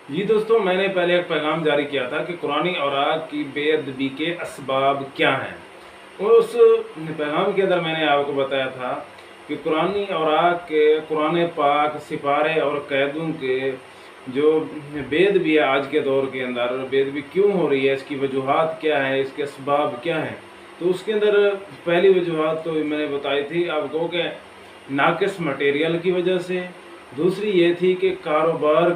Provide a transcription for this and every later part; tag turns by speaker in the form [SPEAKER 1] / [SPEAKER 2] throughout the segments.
[SPEAKER 1] جی دوستوں، میں نے پہلے ایک پیغام جاری کیا تھا کہ قرآنی اوراق کی بے ادبی کے اسباب کیا ہیں، اور اس پیغام کے اندر میں نے آپ کو بتایا تھا کہ قرآنی اوراق کے قرآن پاک سپارے اور قیدوں کے جو بے ادبی ہے آج کے دور کے اندر، بے ادبی کیوں ہو رہی ہے، اس کی وجوہات کیا ہیں، اس کے اسباب کیا ہیں. تو اس کے اندر پہلی وجوہات تو میں نے بتائی تھی آپ کو کہ ناقص مٹیریل کی وجہ سے. دوسری یہ تھی کہ کاروبار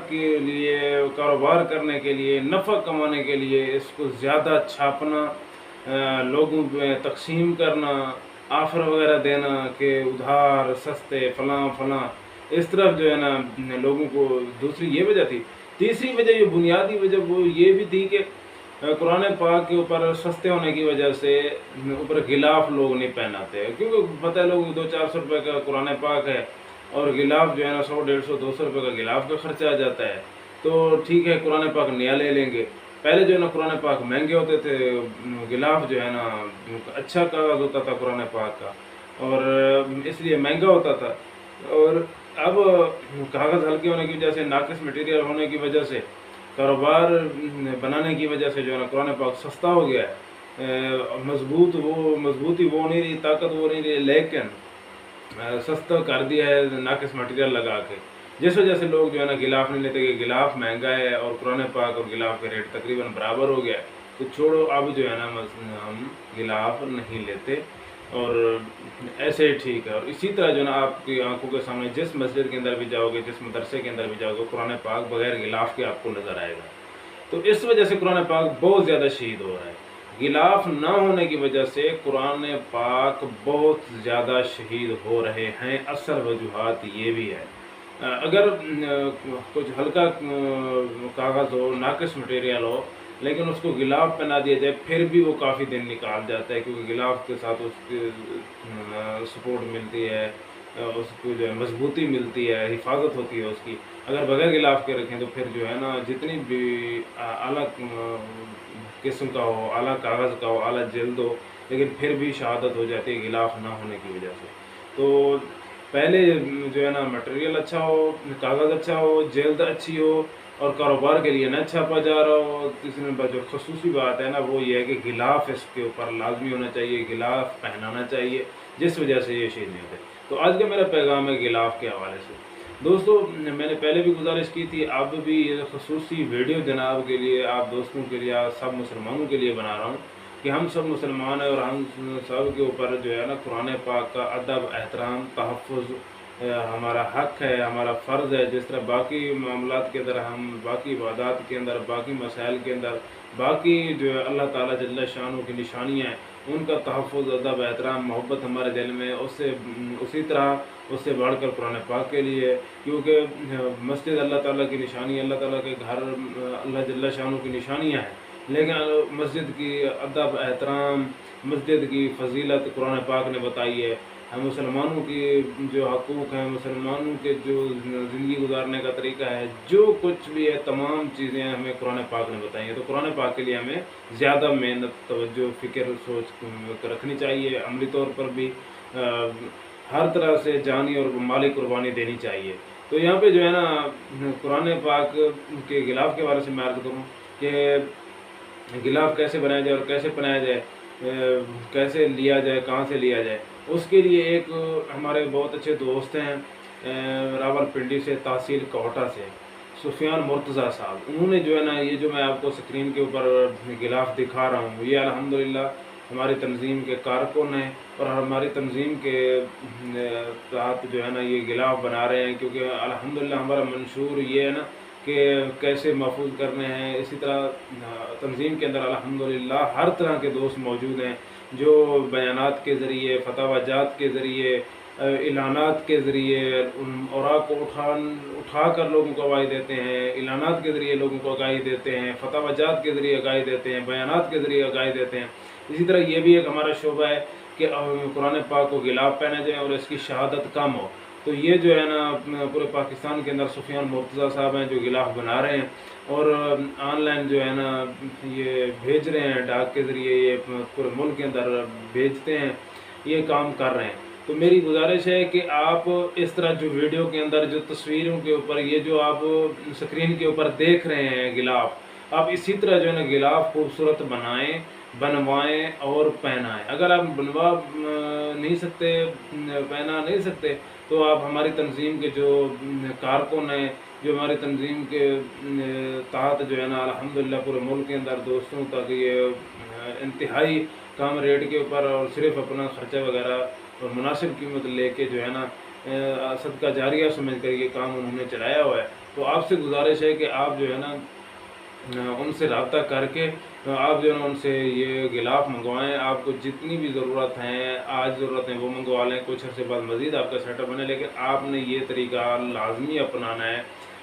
[SPEAKER 1] کرنے کے لیے، نفع کمانے کے لیے اس کو زیادہ چھاپنا، لوگوں پہ تقسیم کرنا، آفر وغیرہ دینا کہ ادھار سستے فلاں فلاں، اس طرف جو ہے نا لوگوں کو. دوسری یہ وجہ تھی. تیسری وجہ، یہ بنیادی وجہ، وہ یہ بھی تھی کہ قرآن پاک کے اوپر سستے ہونے کی وجہ سے اوپر غلاف لوگ نہیں پہناتے، کیونکہ پتہ ہے لوگ 200-400 روپے کا قرآن پاک ہے اور غلاف جو ہے نا 100-150-200 روپے کا غلاف کا خرچہ آ جاتا ہے. تو ٹھیک ہے، قرآن پاک نیا لے لیں گے. پہلے جو ہے نا قرآن پاک مہنگے ہوتے تھے، غلاف جو ہے نا اچھا کاغذ ہوتا تھا قرآن پاک کا، اور اس لیے مہنگا ہوتا تھا. اور اب کاغذ ہلکے ہونے کی وجہ سے، ناقص مٹیریل ہونے کی وجہ سے، کاروبار بنانے کی وجہ سے جو ہے نا قرآن پاک سستا ہو گیا ہے. مضبوطی وہ نہیں رہی، طاقت وہ نہیں رہی، لیکن سستا کر دیا ہے ناقص مٹیریل لگا کے، جس وجہ سے لوگ جو ہے نا غلاف نہیں لیتے کہ غلاف مہنگا ہے اور قرآن پاک اور غلاف کا ریٹ تقریباً برابر ہو گیا ہے. تو چھوڑو، اب جو ہے نا ہم غلاف نہیں لیتے اور ایسے ہی ٹھیک ہے. اور اسی طرح جو ہے نا آپ کی آنکھوں کے سامنے جس مسجد کے اندر بھی جاؤ گے، جس مدرسے کے اندر بھی جاؤ گے، قرآن پاک بغیر غلاف کے آپ کو نظر آئے گا. تو اس وجہ سے قرآن پاک بہت زیادہ شہید ہو رہا ہے. غلاف نہ ہونے کی وجہ سے قرآن پاک بہت زیادہ شہید ہو رہے ہیں. اصل وجوہات یہ بھی ہے. اگر کچھ ہلکا کاغذ ہو، ناقص مٹیریل ہو، لیکن اس کو غلاف پہنا دیا جائے، پھر بھی وہ کافی دن نکال جاتا ہے، کیونکہ غلاف کے ساتھ اس کی سپورٹ ملتی ہے، اس کو جو ہے مضبوطی ملتی ہے، حفاظت ہوتی ہے اس کی. اگر بغیر غلاف کے رکھیں تو پھر جو ہے نا جتنی بھی اعلیٰ قسم کا ہو، اعلیٰ کاغذ کا ہو، اعلیٰ جلد ہو، لیکن پھر بھی شہادت ہو جاتی ہے غلاف نہ ہونے کی وجہ سے. تو پہلے جو ہے نا مٹیریل اچھا ہو، کاغذ اچھا ہو، جلد اچھی ہو، اور کاروبار کے لیے نہ چھاپا جا رہا ہو. تیسری جو خصوصی بات ہے نا وہ یہ ہے کہ غلاف اس کے اوپر لازمی ہونا چاہیے، غلاف پہنانا چاہیے، جس وجہ سے یہ شہید نہیں ہوتے. تو آج کا میرا پیغام ہے غلاف کے حوالے سے. دوستو، میں نے پہلے بھی گزارش کی تھی، اب بھی یہ خصوصی ویڈیو جناب کے لیے، آپ دوستوں کے لیے، سب مسلمانوں کے لیے بنا رہا ہوں کہ ہم سب مسلمان ہیں، اور ہم سب کے اوپر جو ہے نا قرآن پاک کا ادب، احترام، تحفظ ہمارا حق ہے، ہمارا فرض ہے. جس طرح باقی معاملات کے اندر، ہم باقی عبادات کے اندر، باقی مسائل کے اندر، باقی جو ہے اللہ تعالیٰ جل شانہ کی نشانیاں ہیں، ان کا تحفظ، ادب، احترام، محبت ہمارے دل میں، اسی طرح اس سے بڑھ کر قرآن پاک کے لیے. کیونکہ مسجد اللہ تعالیٰ کی نشانی، اللہ تعالیٰ کے گھر اللہ جل شانہ کی نشانیاں ہیں، لیکن مسجد کی ادب، احترام، مسجد کی فضیلت قرآن پاک نے بتائی ہے. ہم مسلمانوں کی جو حقوق ہیں، مسلمانوں کے جو زندگی گزارنے کا طریقہ ہے، جو کچھ بھی ہے، تمام چیزیں ہمیں قرآن پاک نے بتائی ہیں. تو قرآن پاک کے لیے ہمیں زیادہ محنت، توجہ، فکر، سوچ رکھنی چاہیے. عملی طور پر بھی ہر طرح سے جانی اور مالی قربانی دینی چاہیے. تو یہاں پہ جو ہے نا قرآن پاک کے غلاف کے بارے سے میں عرض کروں کہ غلاف کیسے بنایا جائے اور کیسے پہنایا جائے، کیسے لیا جائے، کہاں سے لیا جائے. اس کے لیے ایک ہمارے بہت اچھے دوست ہیں راول پنڈی سے، تحصیل کوٹا سے، سفیان مرتضیٰ صاحب. انہوں نے جو ہے نا یہ جو میں آپ کو سکرین کے اوپر غلاف دکھا رہا ہوں، یہ الحمدللہ ہماری تنظیم کے کارکن ہیں، اور ہماری تنظیم کے تحت جو ہے نا یہ غلاف بنا رہے ہیں. کیونکہ الحمدللہ ہمارا منشور یہ ہے نا کہ کیسے محفوظ کرنے ہیں. اسی طرح تنظیم کے اندر الحمدللہ ہر طرح کے دوست موجود ہیں، جو بیانات کے ذریعے، فتاوی جات کے ذریعے، اعلانات کے ذریعے اوراق کو اٹھا کر لوگوں کو آگاہی دیتے ہیں، اعلانات کے ذریعے لوگوں کو آگاہی دیتے ہیں، فتاوی جات کے ذریعے آگاہی دیتے ہیں، بیانات کے ذریعے آگاہی دیتے ہیں. اسی طرح یہ بھی ایک ہمارا شعبہ ہے کہ قرآن پاک کو غلاف پہنے جائیں اور اس کی شہادت کم ہو. تو یہ جو ہے نا پورے پاکستان کے اندر سفیان مرتضیٰ صاحب ہیں جو غلاف بنا رہے ہیں، اور آن لائن جو ہے نا یہ بھیج رہے ہیں، ڈاک کے ذریعے یہ پورے ملک کے اندر بھیجتے ہیں، یہ کام کر رہے ہیں. تو میری گزارش ہے کہ آپ اس طرح جو ویڈیو کے اندر جو تصویروں کے اوپر یہ جو آپ اسکرین کے اوپر دیکھ رہے ہیں غلاف، آپ اسی طرح جو ہے نا غلاف خوبصورت بنوائیں اور پہنائیں۔ اگر آپ بنوا نہیں سکتے، پہنا نہیں سکتے، تو آپ ہماری تنظیم کے جو کارکن ہیں، جو ہماری تنظیم کے تحت جو ہے نا الحمدللہ پورے ملک کے اندر دوستوں تک یہ انتہائی کم ریٹ کے اوپر اور صرف اپنا خرچہ وغیرہ اور مناسب قیمت لے کے جو ہے نا صدقہ جاریہ سمجھ کر یہ کام انہوں نے چلایا ہوا ہے۔ تو آپ سے گزارش ہے کہ آپ جو ہے نا ان سے رابطہ کر کے آپ جو ہے نا ان سے یہ غلاف منگوائیں۔ آپ کو جتنی بھی ضرورت ہیں، آج ضرورت ہیں، وہ منگوا لیں، کچھ عرصے بعد مزید آپ کا سیٹ اپ بنے، لیکن آپ نے یہ طریقہ لازمی اپنانا ہے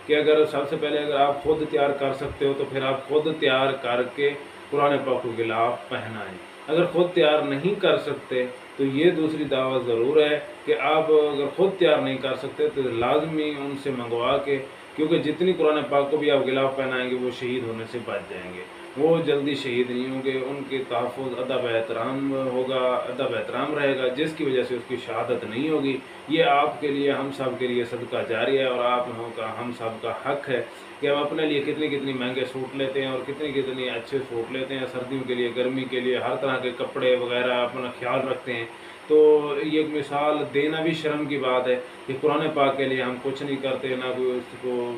[SPEAKER 1] کہ اگر سب سے پہلے اگر آپ خود تیار کر سکتے ہو تو پھر آپ خود تیار کر کے قرآن پاک کو غلاف پہنائیں۔ اگر خود تیار نہیں کر سکتے تو یہ دوسری دعوت ضرور ہے کہ آپ اگر خود تیار نہیں کر سکتے تو لازمی ان سے منگوا کے، کیونکہ جتنی قرآن پاک کو بھی آپ غلاف پہنائیں گے وہ شہید ہونے سے بچ جائیں گے، وہ جلدی شہید نہیں ہوں گے، ان کے تحفظ ادب احترام ہوگا، ادب احترام رہے گا، جس کی وجہ سے اس کی شہادت نہیں ہوگی۔ یہ آپ کے لیے، ہم سب کے لیے صدقہ جاریہ ہے، اور آپ لوگوں کا، ہم سب کا حق ہے کہ ہم اپنے لیے کتنی مہنگے سوٹ لیتے ہیں اور کتنی اچھے سوٹ لیتے ہیں، سردیوں کے لیے، گرمی کے لیے، ہر طرح کے کپڑے وغیرہ اپنا خیال رکھتے ہیں۔ تو یہ ایک مثال دینا بھی شرم کی بات ہے کہ قرآن پاک کے لیے ہم کچھ نہیں کرتے، نہ کوئی اس کو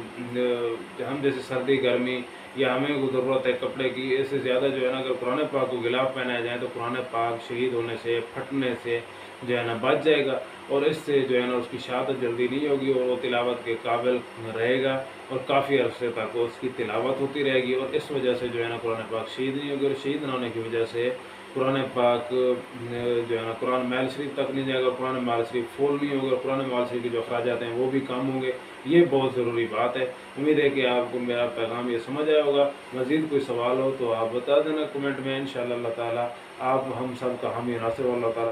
[SPEAKER 1] ہم جیسے سردی گرمی یا ہمیں کو ضرورت ہے کپڑے کی، اس سے زیادہ جو ہے نا اگر قرآن پاک کو غلاف پہنایا جائے تو قرآن پاک شہید ہونے سے، پھٹنے سے جو ہے نا بچ جائے گا، اور اس سے جو ہے نا اس کی شہادت جلدی نہیں ہوگی، اور وہ تلاوت کے قابل رہے گا، اور کافی عرصے تک اس کی تلاوت ہوتی رہے گی، اور اس وجہ سے جو ہے نا قرآن پاک شہید نہیں ہوگی، اور شہید نہ ہونے کی وجہ سے قرآن پاک جو ہے نا قرآن محل شریف تک نہیں جائے گا، قرآن محل شریف فول نہیں ہوگا، اور قرآن محل شریف کے جو اخراجات ہیں وہ بھی کم ہوں گے۔ یہ بہت ضروری بات ہے۔ امید ہے کہ آپ کو میرا پیغام یہ سمجھ آیا ہوگا۔ مزید کوئی سوال ہو تو آپ بتا دینا کمنٹ میں، انشاءاللہ اللہ تعالیٰ آپ ہم سب کا حامی ناصر، اللہ تعالیٰ